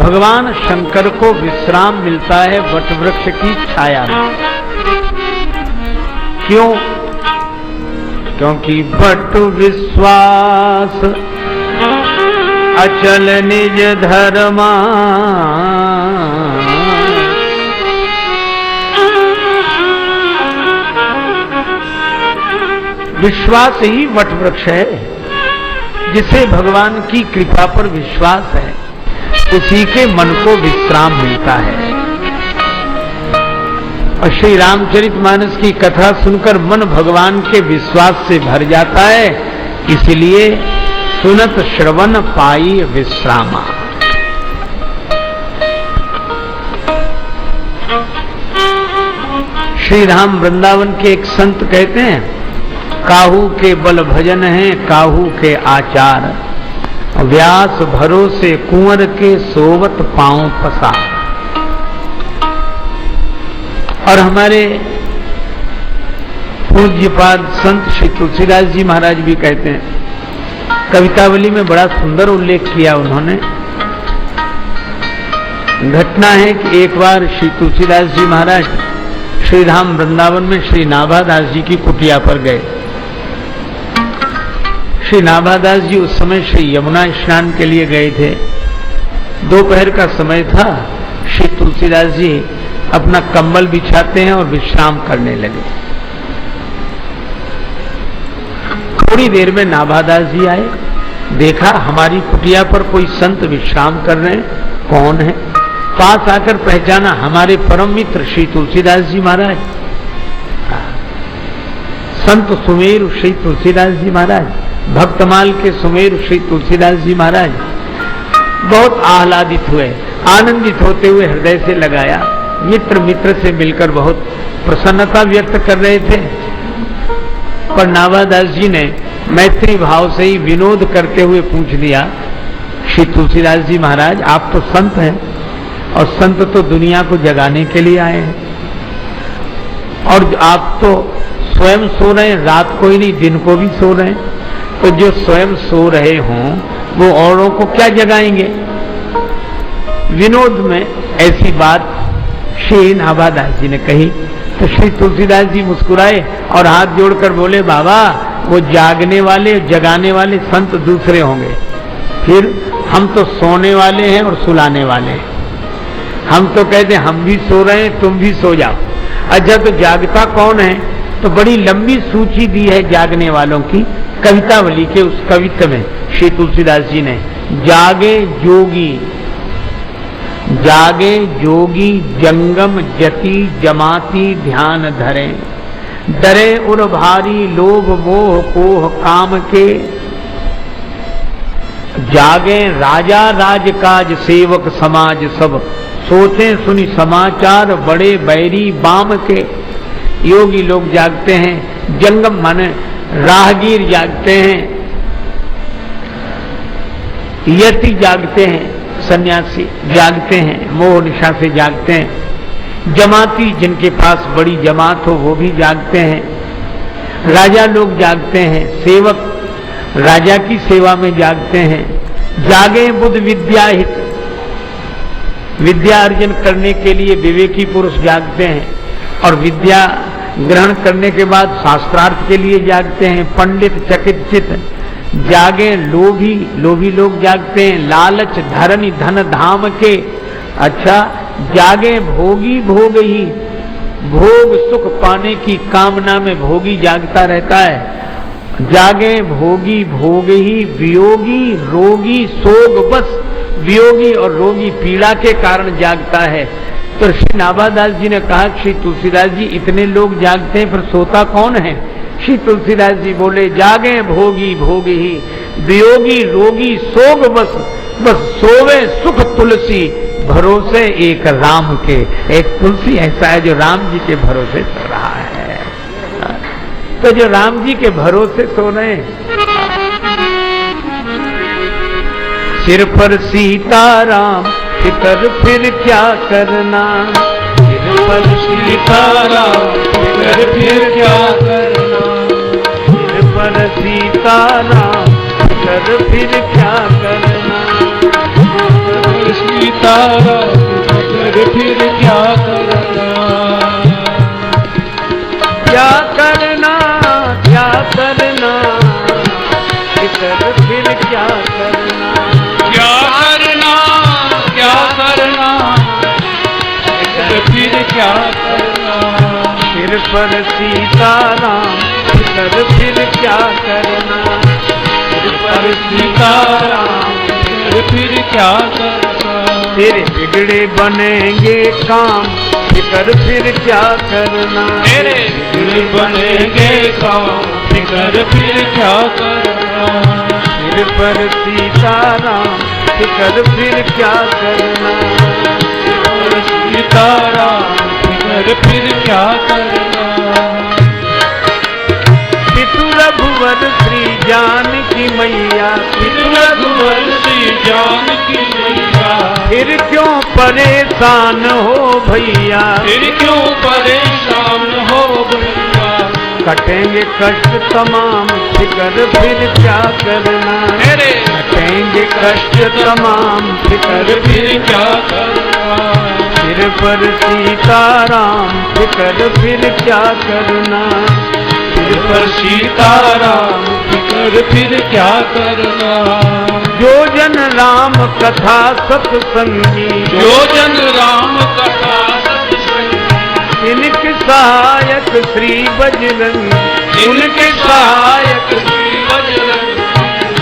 भगवान शंकर को विश्राम मिलता है वटवृक्ष की छाया में। क्यों? क्योंकि वट विश्वास अचल निज धर्मा, विश्वास ही वटवृक्ष है। जिसे भगवान की कृपा पर विश्वास है उसी के मन को विश्राम मिलता है। और श्री रामचरितमानस की कथा सुनकर मन भगवान के विश्वास से भर जाता है। इसलिए सुनत श्रवण पाई विश्रामा। श्री राम वृंदावन के एक संत कहते हैं, काहू के बल भजन है काहू के आचार, व्यास भरोसे कुंवर के सोवत पांव फसा। और हमारे पूज्यपाद संत श्री तुलसीदास जी महाराज भी कहते हैं, कवितावली में बड़ा सुंदर उल्लेख किया उन्होंने। घटना है कि एक बार श्री तुलसीदास जी महाराज श्री राम वृंदावन में श्री नाभादास जी की कुटिया पर गए। श्री नाभादास जी उस समय श्री यमुना स्नान के लिए गए थे। दोपहर का समय था। श्री तुलसीदास जी अपना कंबल बिछाते हैं और विश्राम करने लगे। थोड़ी देर में नाभादास जी आए, देखा हमारी कुटिया पर कोई संत विश्राम कर रहे हैं। कौन है? पास आकर पहचाना, हमारे परम मित्र श्री तुलसीदास जी महाराज। संत सुमेरु श्री तुलसीदास जी महाराज, भक्तमाल के सुमेरु श्री तुलसीदास जी महाराज बहुत आह्लादित हुए, आनंदित होते हुए हृदय से लगाया। मित्र मित्र से मिलकर बहुत प्रसन्नता व्यक्त कर रहे थे। पर नाभादास जी ने मैत्री भाव से ही विनोद करते हुए पूछ दिया, श्री तुलसीदास जी महाराज आप तो संत हैं और संत तो दुनिया को जगाने के लिए आए हैं, और आप तो स्वयं सो रहे हैं, रात को ही नहीं दिन को भी सो रहे हैं। तो जो स्वयं सो रहे हों वो औरों को क्या जगाएंगे? विनोद में ऐसी बात श्री नाभादास जी ने कही तो श्री तुलसीदास जी मुस्कुराए और हाथ जोड़कर बोले, बाबा वो जागने वाले जगाने वाले संत दूसरे होंगे, फिर हम तो सोने वाले हैं और सुलाने वाले हैं। हम तो कहते हम भी सो रहे हैं तुम भी सो जाओ। अच्छा तो जागता कौन है? तो बड़ी लंबी सूची दी है जागने वालों की कवितावली के उस कवित्व में श्री तुलसीदास जी ने। जागे जोगी, जागे जोगी जंगम जति जमाती ध्यान धरे, डरे उर भारी लोभ मोह कोह काम के, जागे राजा राजकाज सेवक समाज सब, सोचे सुनी समाचार बड़े बैरी बाम के। योगी लोग जागते हैं, जंगम माने राहगीर जागते हैं, यति जागते हैं, सन्यासी जागते हैं, मोह निशा से जागते हैं, जमाती जिनके पास बड़ी जमात हो वो भी जागते हैं, राजा लोग जागते हैं, सेवक राजा की सेवा में जागते हैं। जागे बुद्ध विद्या हित, विद्या अर्जन करने के लिए विवेकी पुरुष जागते हैं और विद्या ग्रहण करने के बाद शास्त्रार्थ के लिए जागते हैं। पंडित चकित चित जागे, लोभी लोभी लोग जागते हैं, लालच धरनी धन धाम के। अच्छा जागे भोगी भोग ही, भोग सुख पाने की कामना में भोगी जागता रहता है। जागे भोगी भोग ही, वियोगी रोगी सोग बस, वियोगी और रोगी पीड़ा के कारण जागता है। तो श्री नाभादास जी ने कहा, श्री तुलसीदास जी इतने लोग जागते हैं फिर सोता कौन है? श्री तुलसीदास जी बोले, जागे भोगी भोग ही, वियोगी रोगी सोग बस, बस सोवे सुख तुलसी भरोसे एक राम के। एक तुलसी ऐसा है जो राम जी के भरोसे सो रहा है। तो जो राम जी के भरोसे सो रहे हैं, सिर पर सीताराम फिकर फिर क्या करना, सिर पर सीताराम फिकर फिर क्या करना, सिर पर सीताराम फिकर फिर क्या करना, सीताराम फिर क्या करना, क्या करना, क्या करना, इधर फिर क्या करना, क्या करना, क्या करना, इधर फिर क्या करना, सिर पर सीताराम इधर फिर क्या करना, सिर पर सीताराम फिर क्या करना, तेरे बिगड़े बनेंगे काम फिकर फिर क्या करना, मेरे दिल बनेंगे काम फिकर फिर क्या करना, सिर पर सीताराम फिकर फिर क्या करना, सीताराम फिकर फिर क्या करना, पितु रघुवर श्री जानकी मैया, पितु रघुवर श्री जानकी मैया, फिर क्यों परेशान हो भैया, फिर क्यों परेशान हो भैया, कटेंगे कष्ट तमाम फिकर फिर क्या करना, मेरे कटेंगे कष्ट तमाम फिकर फिर क्या करना, सिर पर सीताराम फिकर फिर क्या करना, सिर पर सीताराम फिकर फिर क्या करना, जो जन राम कथा सत्संगी, जो जन राम कथा सत्संगी, इनके सहायक श्री बजरंगी, इनके सहायक श्री बजरंगी,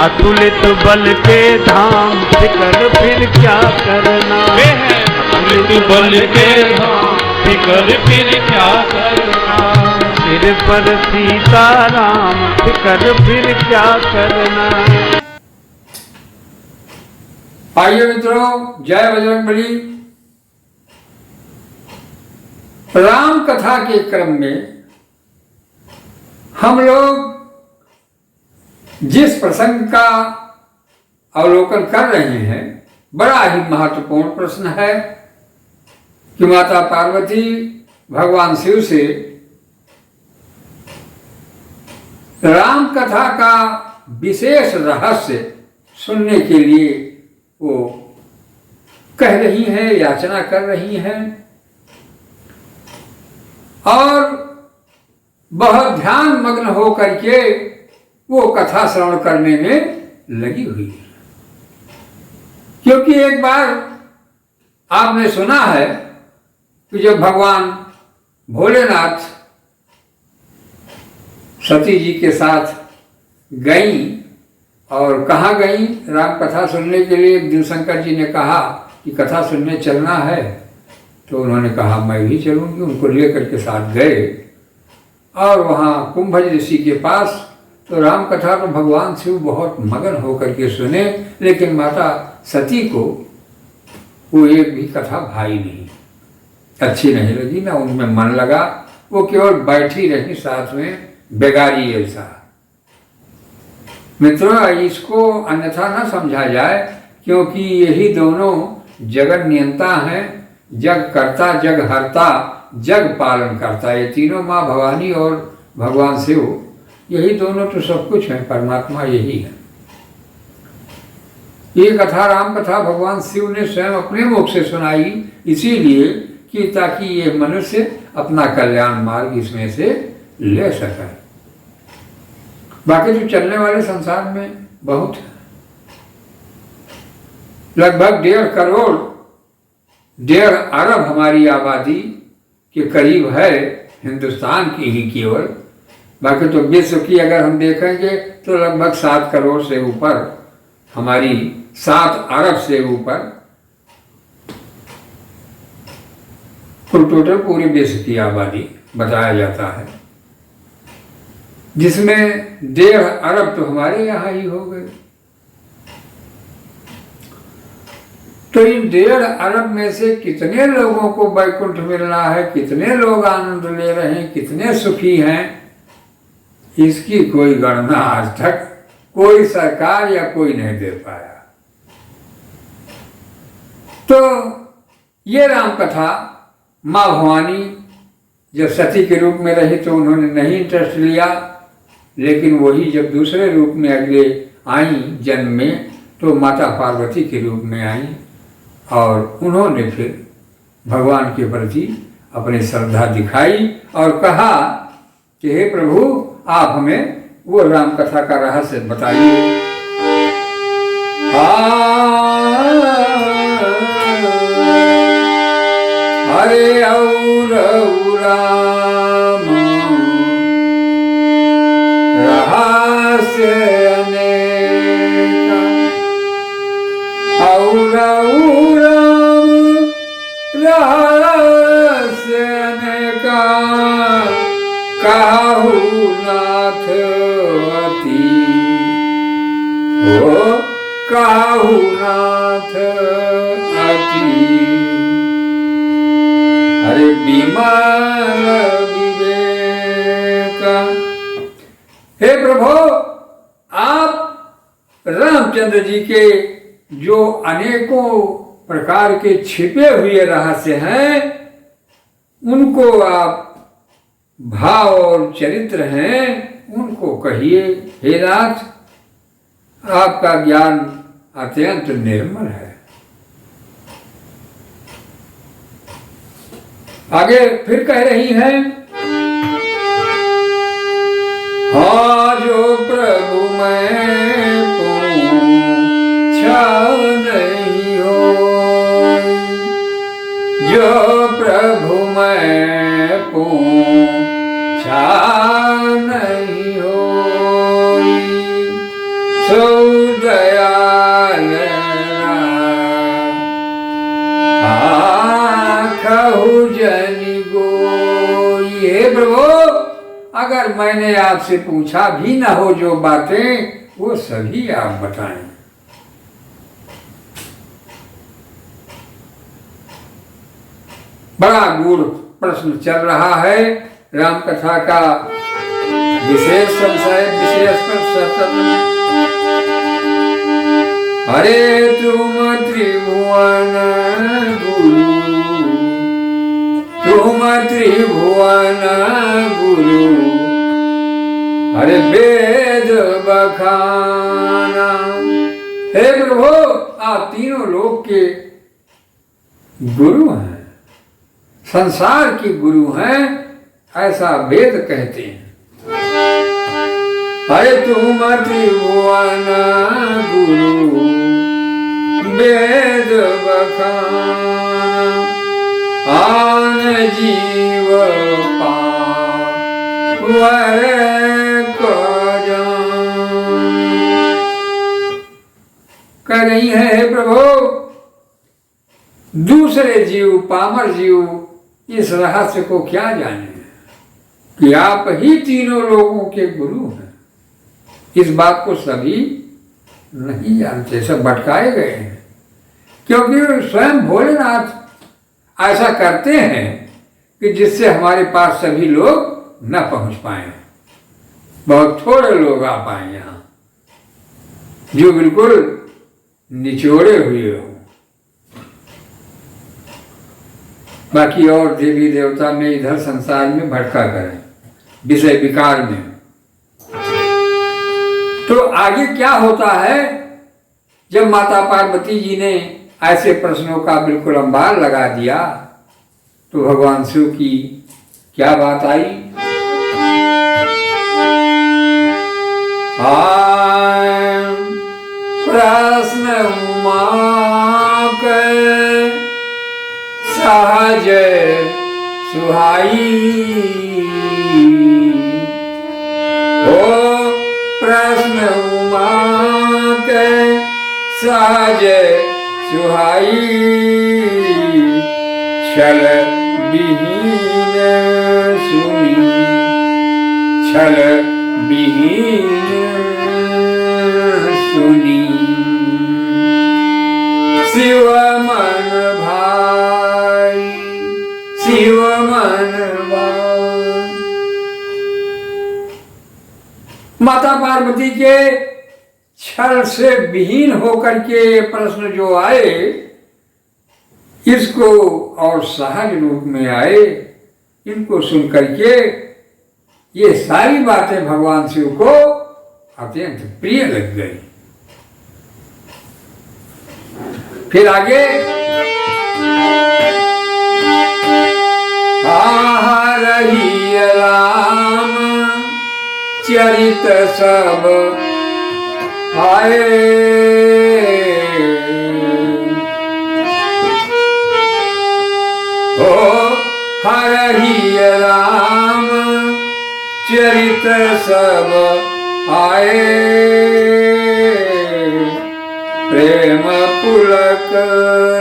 अतुलित बल के धाम फिकर फिर क्या करना, वे हैं अतुलित बल के धाम फिकर फिर क्या करना, सिर पर सीताराम फिकर फिर क्या करना। आइए मित्रों, जय बजरंगबली। राम कथा के क्रम में हम लोग जिस प्रसंग का अवलोकन कर रहे हैं, बड़ा ही महत्वपूर्ण प्रश्न है कि माता पार्वती भगवान शिव से राम कथा का विशेष रहस्य सुनने के लिए वो कह रही हैं, याचना कर रही हैं और बहुत ध्यान मग्न हो करके वो कथा श्रवण करने में लगी हुई है। क्योंकि एक बार आपने सुना है कि जब भगवान भोलेनाथ सती जी के साथ गई और कहाँ गई राम कथा सुनने के लिए, एक दिन शंकर जी ने कहा कि कथा सुनने चलना है, तो उन्होंने कहा मैं भी चलूँगी। उनको लेकर के साथ गए और वहाँ कुंभज ऋषि के पास, तो राम कथा तो भगवान शिव बहुत मगन होकर के सुने, लेकिन माता सती को वो एक भी कथा भाई नहीं, अच्छी नहीं लगी, ना उनमें मन लगा, वो केवल बैठी रही साथ में बेगारी ऐसा। मित्रों, इसको अन्यथा न समझा जाए, क्योंकि यही दोनों जगत नियंता हैं, जग करता, जग हरता, जग पालन करता। ये तीनों माँ भवानी और भगवान शिव, यही दोनों तो सब कुछ है, परमात्मा यही है। ये कथा राम कथा भगवान शिव ने स्वयं अपने मुख से सुनाई, इसीलिए कि ताकि ये मनुष्य अपना कल्याण मार्ग इसमें से ले सके। बाकी तो चलने वाले संसार में बहुत है, लगभग 1.5 करोड़ 1.5 अरब हमारी आबादी के करीब है हिंदुस्तान की ही केवल। बाकी तो विश्व की अगर हम देखेंगे तो लगभग 7 करोड़ से ऊपर, हमारी 7 अरब से ऊपर कुल टोटल पूरे विश्व की आबादी बताया जाता है, जिसमें 1.5 अरब तो हमारे यहाँ ही हो गए। तो इन 1.5 अरब में से कितने लोगों को वैकुंठ मिलना है, कितने लोग आनंद ले रहे हैं, कितने सुखी हैं, इसकी कोई गणना आज तक कोई सरकार या कोई नहीं दे पाया। तो ये राम कथा माँ भवानी जब सती के रूप में रही तो उन्होंने नहीं इंटरेस्ट लिया, लेकिन वही जब दूसरे रूप में अगले आई जन्म में, तो माता पार्वती के रूप में आई और उन्होंने फिर भगवान के प्रति अपनी श्रद्धा दिखाई और कहा कि हे प्रभु, आप हमें वो राम कथा का रहस्य बताइए। अरे और राम रहस्य अनेका, और राम रहस्य अनेका, कहु नाथ अति, ओ कहु नाथ अति। अरे विमल विवेक, हे प्रभु, आप रामचंद्र जी के जो अनेकों प्रकार के छिपे हुए रहस्य हैं, उनको आप भाव और चरित्र हैं, उनको कहिए। हे नाथ, आपका ज्ञान अत्यंत निर्मल है। आगे फिर कह रही हैं, हाँ जो प्रभु मैं पूछा नहीं हो, जो प्रभु मैं पूछा नहीं हो, सो दयाल कहु जनि गोई। हे प्रभु, अगर मैंने आपसे पूछा भी ना हो जो बातें, वो सभी आप बताएं। बड़ा गूढ़ प्रश्न चल रहा है, राम कथा का विशेष संशय, विशेष प्रश्न। अरे तुम त्रिभुवन गुरु, तुम त्रिभुवन गुरु, अरे वेद बखाना। हे प्रभु, आप तीनों लोक के गुरु हैं, संसार के गुरु हैं, ऐसा वेद कहते हैं। अरे तुम त्रिभुवन गुरु, वेद बखाना, आन जीव पावर को जान। कह रही है, हे प्रभु, दूसरे जीव, पामर जीव इस रहस्य को क्या जाने कि आप ही तीनों लोगों के गुरु हैं। इस बात को सभी नहीं जानते, सब भटकाए गए हैं, क्योंकि स्वयं भोलेनाथ ऐसा करते हैं कि जिससे हमारे पास सभी लोग न पहुंच पाए। बहुत थोड़े लोग आ पाए यहाँ, जो बिल्कुल निचोड़े हुए हो। बाकी और देवी देवता में इधर संसार में भटका करें विषय विकार में। तो आगे क्या होता है, जब माता पार्वती जी ने ऐसे प्रश्नों का बिल्कुल अंबार लगा दिया, तो भगवान शिव की क्या बात आई। प्रश्न उमा के सहज सुहाई, ओ प्रश्न उमा के सहज सुहाई, छल विहीन सुनी, छल विहीन सुनी, शिव मन भाई, शिव मन भाई। माता पार्वती के छल से विहीन होकर के प्रश्न जो आए, इसको और सहज रूप में आए, इनको सुन करके ये सारी बातें भगवान शिव को अत्यंत प्रिय लग गई। फिर आगे चरित सब आए, ओ हरहि राम चरित सब आए, प्रेम पुलक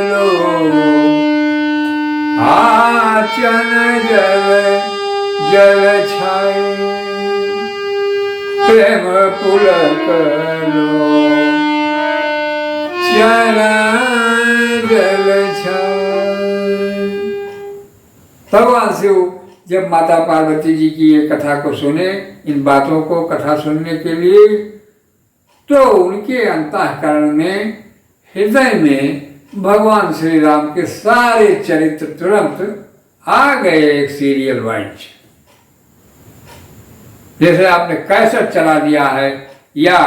लो आचन जल जल छाए, प्रेम पुलक लो चरण जल छाए। भगवान शिव जब माता पार्वती जी की ये कथा को सुने, इन बातों को कथा सुनने के लिए, तो उनके अंतःकरण में, हृदय में भगवान श्री राम के सारे चरित्र तुरंत आ गए एक सीरियल वाइज। जैसे आपने कैसेट चला दिया है या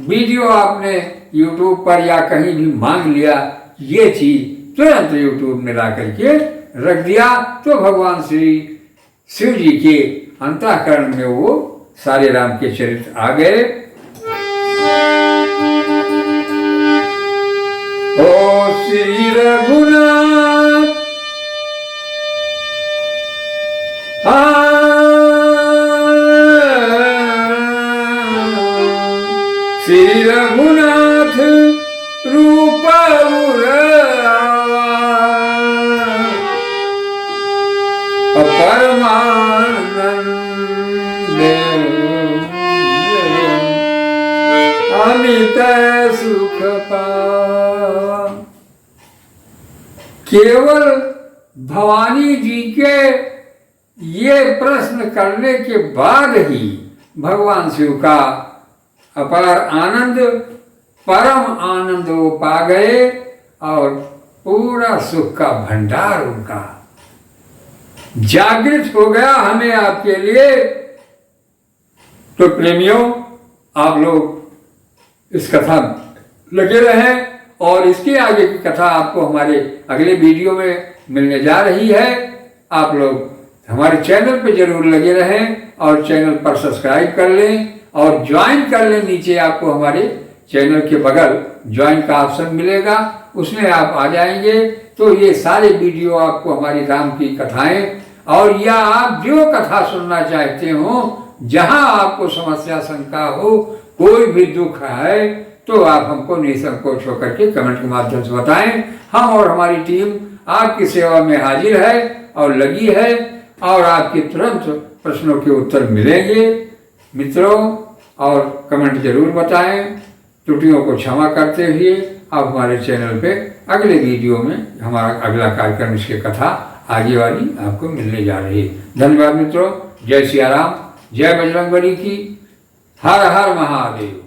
वीडियो आपने यूट्यूब पर या कहीं भी मांग लिया, ये चीज तुरंत यूट्यूब में ला करके रख दिया, तो भगवान श्री शिव जी के अंतःकरण में वो सारे राम के चरित्र आ गए। ओ श्री रघुनाथ श्री रघुनाथ रूप परमानंद अमित सुख पा। केवल भवानी जी के ये प्रश्न करने के बाद ही भगवान शिव का अपार आनंद, परम आनंद वो पा गए और पूरा सुख का भंडार उनका जागृत हो गया हमें आपके लिए। तो प्रेमियों, आप लोग इस कथा लगे रहें और इसके आगे की कथा आपको हमारे अगले वीडियो में मिलने जा रही है। आप लोग हमारे चैनल पे जरूर लगे रहें और चैनल पर सब्सक्राइब कर लें और ज्वाइन कर लें। नीचे आपको हमारे चैनल के बगल ज्वाइन का ऑप्शन मिलेगा, उसमें आप आ जाएंगे तो ये सारे वीडियो आपको हमारी राम की कथाएं और या आप जो कथा सुनना चाहते हो, जहां आपको समस्या शंका हो, कोई भी दुख है, तो आप हमको निसंकोच होकर के कमेंट के माध्यम से बताएं। हम और हमारी टीम आपकी सेवा में हाजिर है और लगी है और आपके तुरंत प्रश्नों के उत्तर मिलेंगे मित्रों। और कमेंट जरूर बताएं। त्रुटियों को क्षमा करते हुए आप हमारे चैनल पे अगले वीडियो में हमारा अगला कार्यक्रम, इसकी कथा आगे वाली आपको मिलने जा रही है। धन्यवाद मित्रों। जय सिया राम, जय बजरंगबली की। हर हर महादेव।